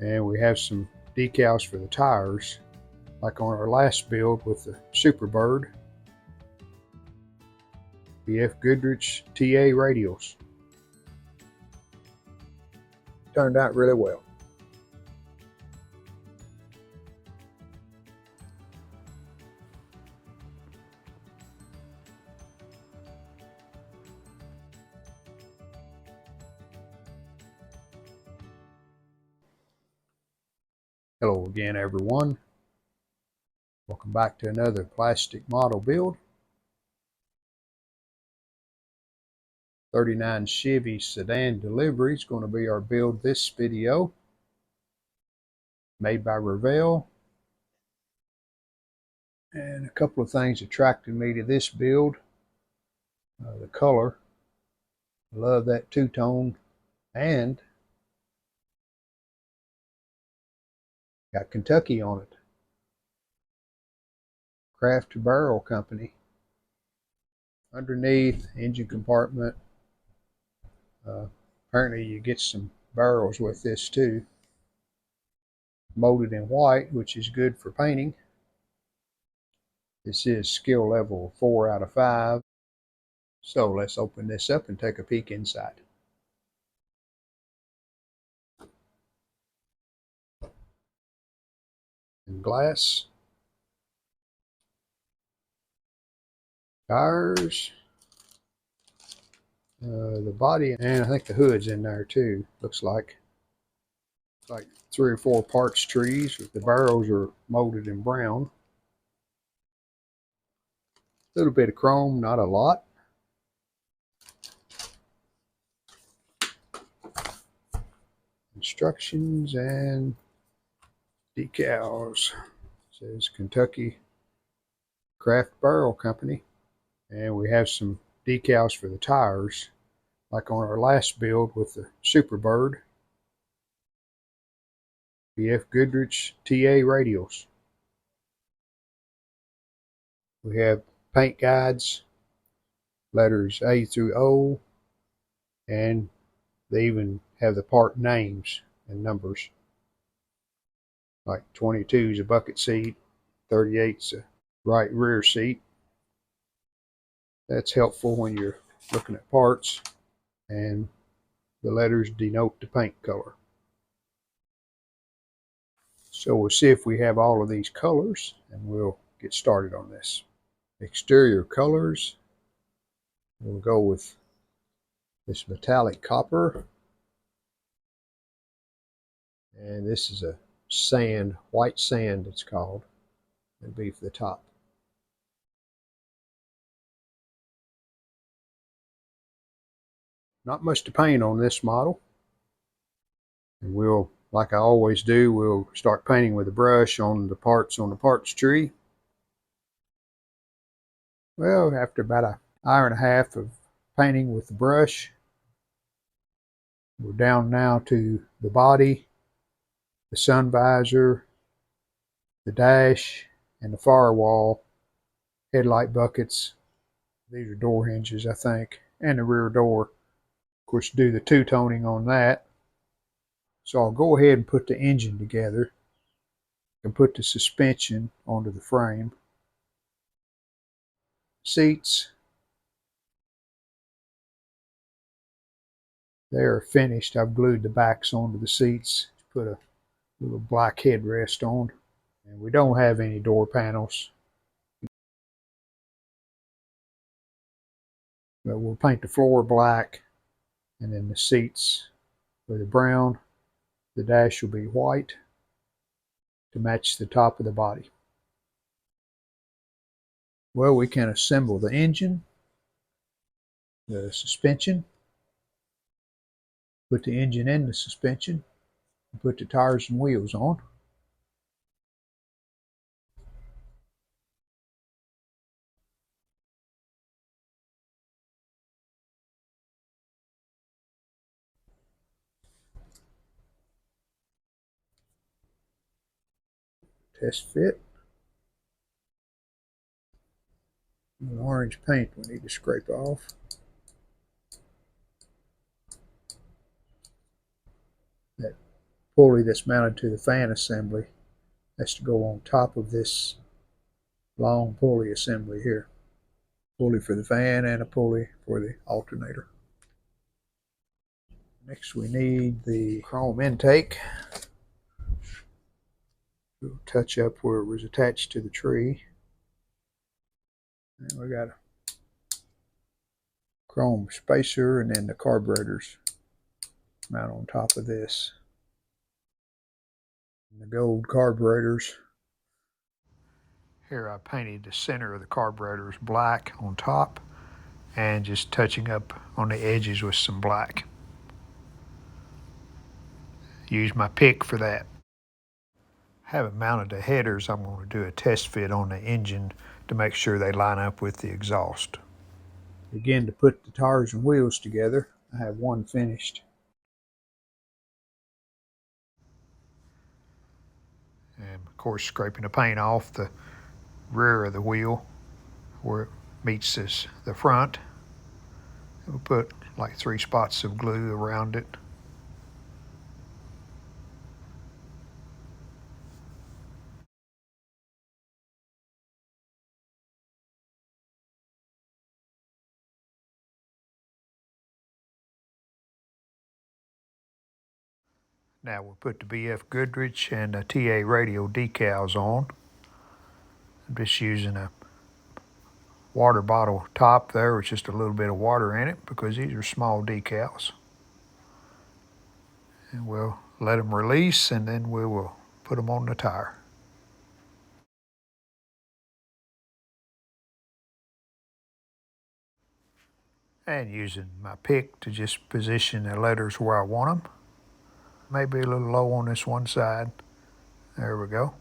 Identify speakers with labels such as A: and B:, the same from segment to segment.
A: And we have some decals for the tires, like on our last build with the Superbird. BF Goodrich TA radials. Turned out really well. Hello again, everyone. Welcome back to another plastic model build. 39 Chevy Sedan delivery is going to be our build this video. Made by Revell. And a couple of things attracted me to this build. The color. I love that two-tone, and got Kentucky on it. Craft Barrel Company. Underneath, engine compartment. Apparently you get some barrels with this too. Molded in white, which is good for painting. This is skill level 4 out of 5. So let's open this up and take a peek inside. And glass. Tires. The body, and I think the hood's in there too. Looks like 3 or 4 parts trees. The barrels are molded in brown. A little bit of chrome, not a lot. Instructions and decals. It says Kentucky Craft Barrel Company. And we have some decals for the tires, like on our last build with the Superbird. BF Goodrich TA radials. We have paint guides, letters A through O, and they even have the part names and numbers. Like 22 is a bucket seat, 38 is a right rear seat. That's helpful when you're looking at parts, and the letters denote the paint color. So we'll see if we have all of these colors, and we'll get started on this. Exterior colors, we'll go with this metallic copper, and this is a sand, white sand it's called. It'll be for the top. Not much to paint on this model, and we'll, like I always do, we'll start painting with a brush on the parts tree. Well, after about an hour and a half of painting with the brush, we're down now to the body, the sun visor, the dash, and the firewall, headlight buckets. These are door hinges, I think, and the rear door. Of course, do the two-toning on that. So I'll go ahead and put the engine together and put the suspension onto the frame. Seats, they are finished. I've glued the backs onto the seats to put a little black headrest on. And we don't have any door panels. But we'll paint the floor black, and then the seats will be brown. The dash will be white to match the top of the body. Well, we can assemble the engine, the suspension, put the engine in the suspension, and put the tires and wheels on. Test fit. And orange paint we need to scrape off. That pulley that's mounted to the fan assembly has to go on top of this long pulley assembly here. Pulley for the fan and a pulley for the alternator. Next we need the chrome intake. We'll touch up where it was attached to the tree. And we got a chrome spacer, and then the carburetors mount on top of this. And the gold carburetors. Here I painted the center of the carburetors black on top and just touching up on the edges with some black. Use my pick for that. Having mounted the headers, I'm going to do a test fit on the engine to make sure they line up with the exhaust. Again, to put the tires and wheels together, I have one finished. And of course, scraping the paint off the rear of the wheel where it meets the front. We'll put like 3 spots of glue around it. Now we'll put the BF Goodrich and the TA radio decals on. I'm just using a water bottle top there with just a little bit of water in it because these are small decals. And we'll let them release, and then we will put them on the tire. And using my pick to just position the letters where I want them. Maybe a little low on this one side. There we go.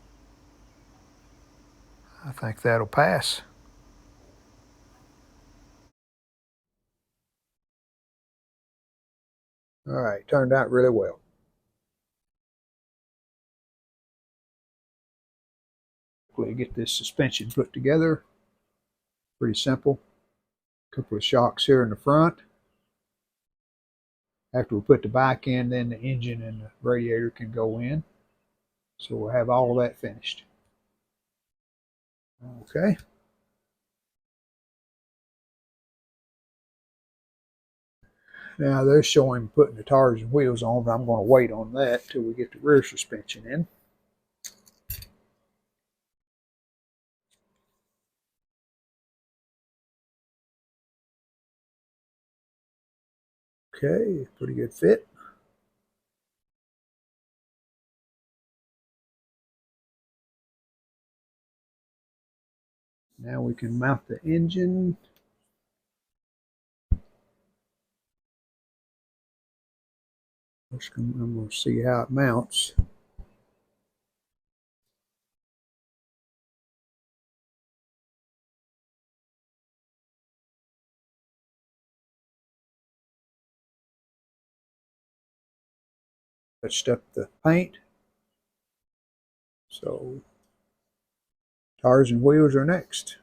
A: I think that'll pass. All right, turned out really well. Get this suspension put together. Pretty simple. A couple of shocks here in the front. After we put the bike in, then the engine and the radiator can go in. So we'll have all of that finished. Okay. Now they're showing putting the tires and wheels on, but I'm going to wait on that till we get the rear suspension in. Okay, pretty good fit. Now we can mount the engine. I'm going to see how it mounts. Touched up the paint. So tires and wheels are next.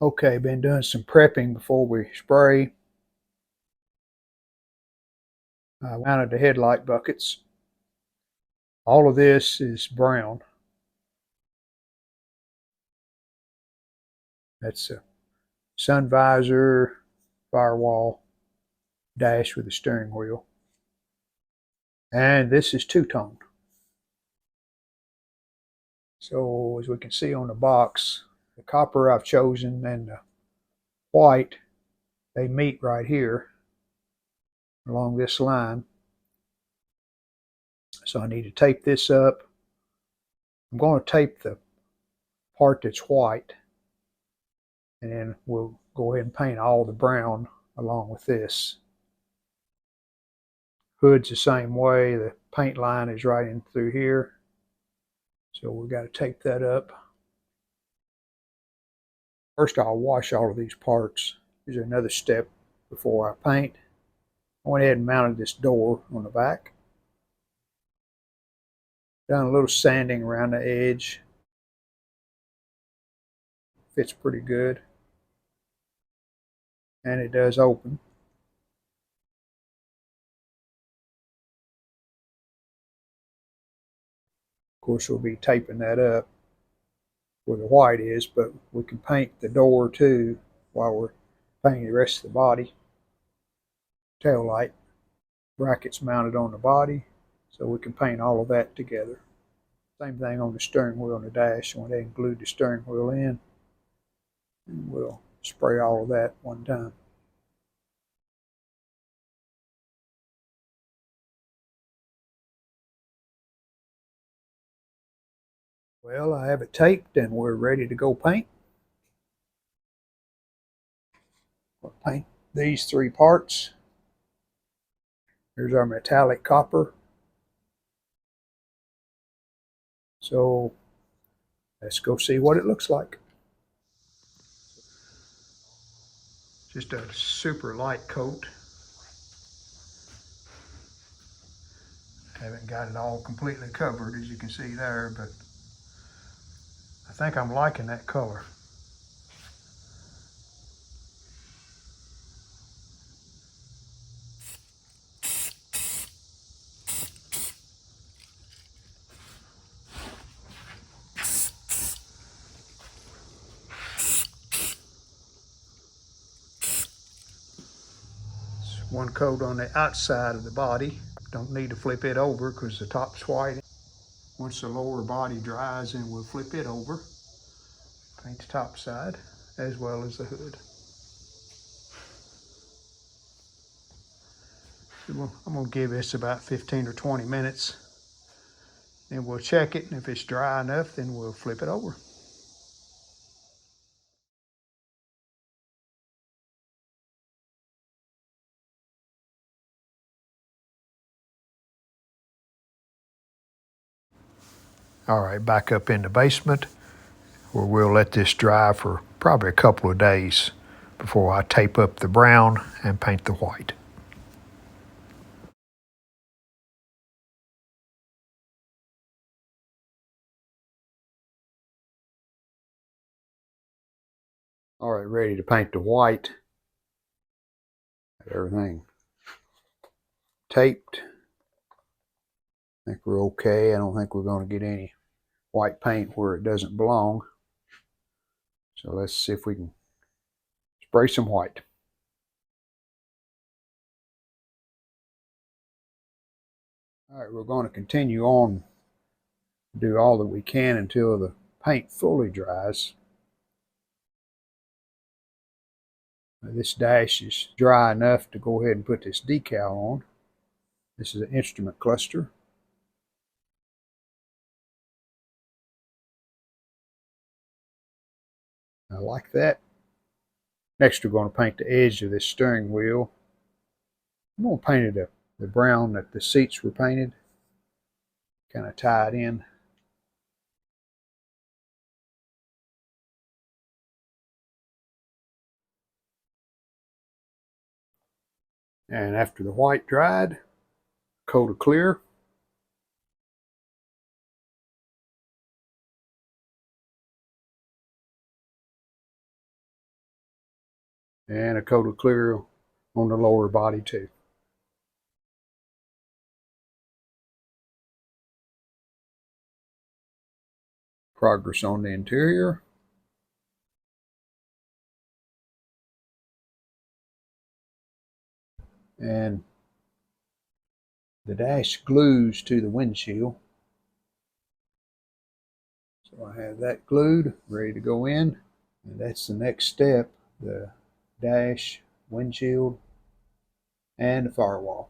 A: Okay, been doing some prepping before we spray. I mounted the headlight buckets. All of this is brown. That's a sun visor, firewall, dash with a steering wheel. And this is two-tone. So as we can see on the box, the copper I've chosen and the white, they meet right here along this line. So I need to tape this up. I'm going to tape the part that's white, and then we'll go ahead and paint all the brown along with this. Hood's the same way. The paint line is right in through here. So we've got to tape that up. First I'll wash all of these parts Here's another step before I paint. I went ahead and mounted this door on the back. Done a little sanding around the edge. Fits pretty good. And it does open. Of course, we'll be taping that up where the white is, but we can paint the door too while we're painting the rest of the body. Tail light. Brackets mounted on the body, so we can paint all of that together. Same thing on the steering wheel and the dash. I went ahead and glued the steering wheel in, and we'll spray all of that one time. Well, I have it taped and we're ready to go paint. We'll paint these three parts. Here's our metallic copper. So let's go see what it looks like. Just a super light coat. Haven't got it all completely covered, as you can see there, but I think I'm liking that color. One coat on the outside of the body. Don't need to flip it over because the top's white. Once the lower body dries, then we'll flip it over. Paint the top side as well as the hood. I'm going to give this about 15 or 20 minutes. Then we'll check it, and if it's dry enough, then we'll flip it over. All right, back up in the basement where we'll let this dry for probably a couple of days before I tape up the brown and paint the white. All right, ready to paint the white. Everything taped. I think we're okay. I don't think we're going to get any white paint where it doesn't belong. So let's see if we can spray some white. All right, we're going to continue on, do all that we can until the paint fully dries. This dash is dry enough to go ahead and put this decal on. This is an instrument cluster. I like that. Next, we're going to paint the edge of this steering wheel. I'm going to paint it the brown that the seats were painted. Kind of tie it in. And after the white dried, coat of clear. And a coat of clear on the lower body too. Progress on the interior. And the dash glues to the windshield. So I have that glued, ready to go in. And that's the next step, the dash, windshield, and the firewall.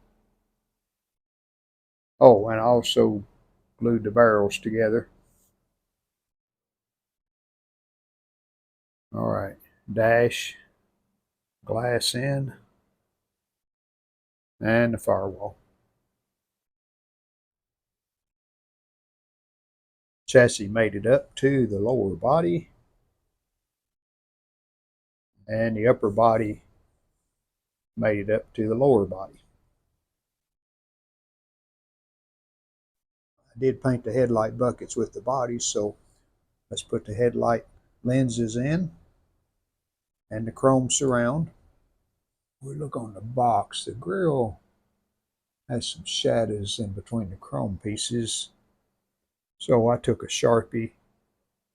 A: Oh, and I also glued the barrels together. All right, dash, glass in, and the firewall. Chassis made it up to the lower body, and the upper body made it up to the lower body. I did paint the headlight buckets with the bodies, so let's put the headlight lenses in and the chrome surround. We look on the box. The grill has some shadows in between the chrome pieces, so I took a Sharpie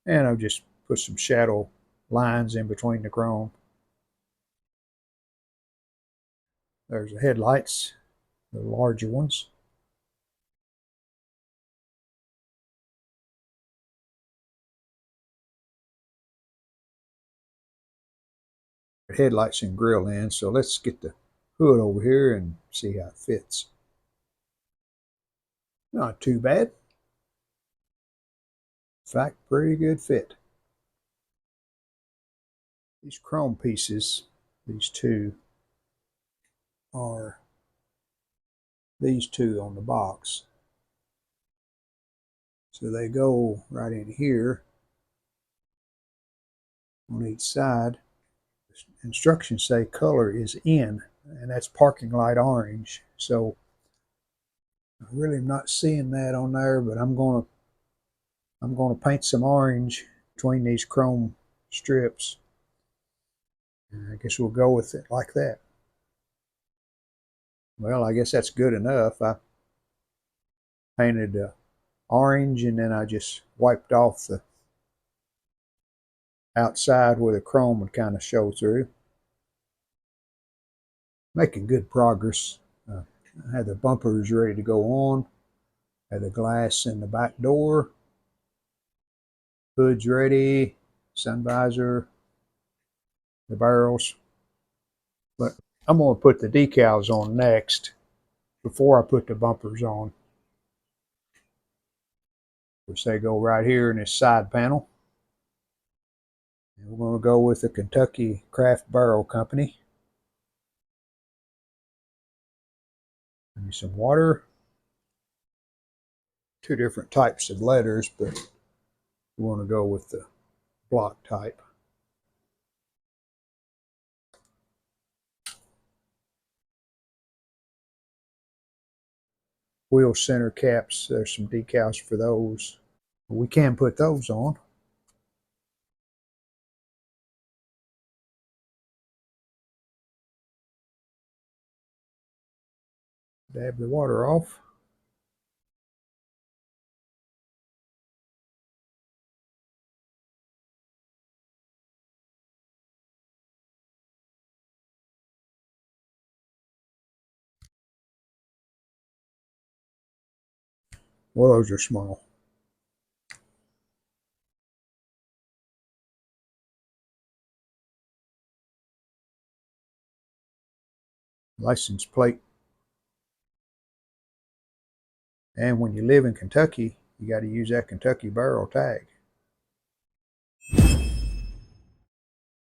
A: and I just put some shadow lines in between the chrome. There's the headlights, the larger ones. Headlights and grill in, so let's get the hood over here and see how it fits. Not too bad. In fact, pretty good fit. These chrome pieces, these two, are these two on the box. So they go right in here on each side. Instructions say color is in, and that's parking light orange. So I really am not seeing that on there, but I'm gonna paint some orange between these chrome strips. And I guess we'll go with it like that. Well, I guess that's good enough. I painted orange, and then I just wiped off the outside where the chrome would kind of show through. Making good progress. I had the bumpers ready to go on. Had the glass in the back door. Hood's ready. Sun visor. The barrels. But I'm going to put the decals on next before I put the bumpers on. Which they go right here in this side panel. And we're going to go with the Kentucky Craft Barrel Company. Give me some water. Two different types of letters, but we want to go with the block type. Wheel center caps, there's some decals for those. We can put those on. Dab the water off. Well, those are small. License plate. And when you live in Kentucky, you got to use that Kentucky barrel tag.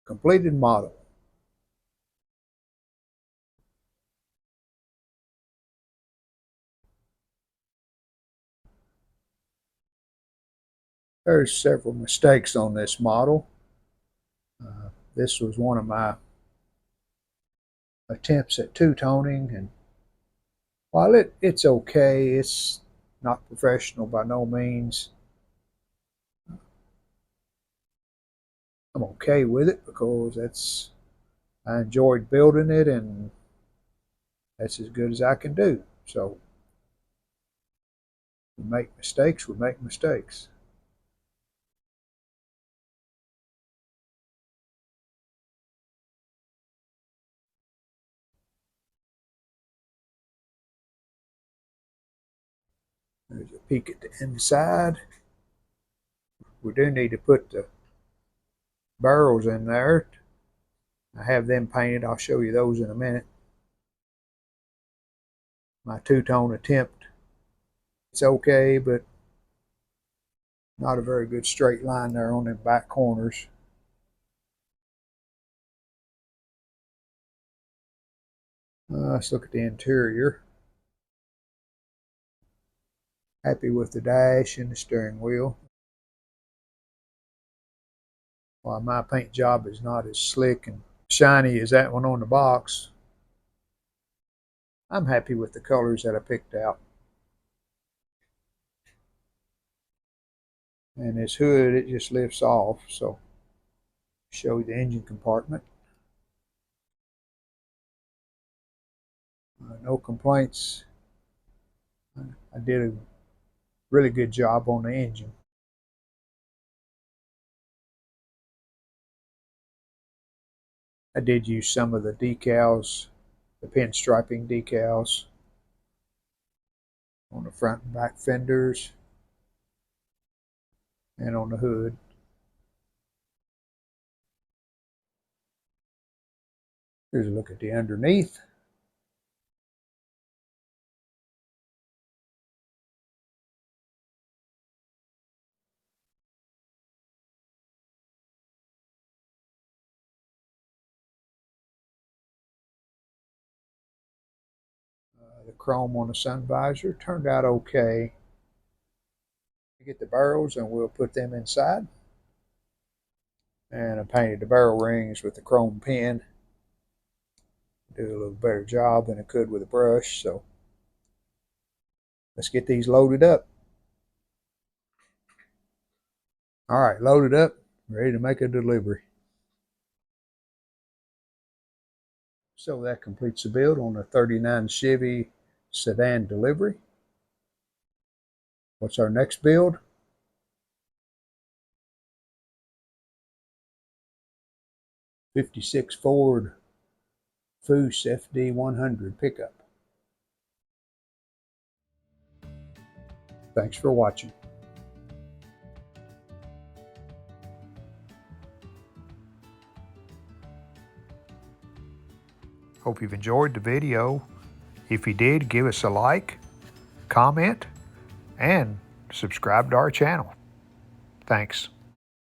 A: Completed model. There's several mistakes on this model. This was one of my attempts at two-toning, and while it's okay, it's not professional by no means. I'm okay with it because I enjoyed building it, and that's as good as I can do. So we make mistakes, we make mistakes. There's a peek at the inside. We do need to put the barrels in there. I have them painted. I'll show you those in a minute. My two-tone attempt, it's okay, but not a very good straight line there on them back corners. Let's look at the interior. Happy with the dash and the steering wheel. While my paint job is not as slick and shiny as that one on the box, I'm happy with the colors that I picked out. And this hood, it just lifts off, so show you the engine compartment. No complaints. I did a really good job on the engine. I did use some of the decals, the pinstriping decals on the front and back fenders and on the hood. Here's a look at the underneath. The chrome on the sun visor turned out okay. Get the barrels and we'll put them inside. And I painted the barrel rings with the chrome pen. Did a little better job than I could with a brush, so let's get these loaded up. All right, loaded up, ready to make a delivery. So that completes the build on the 39 Chevy Sedan delivery. What's our next build? 56 Ford Foose FD100 pickup. Thanks for watching. Hope you've enjoyed the video. If you did, give us a like, comment, and subscribe to our channel. Thanks.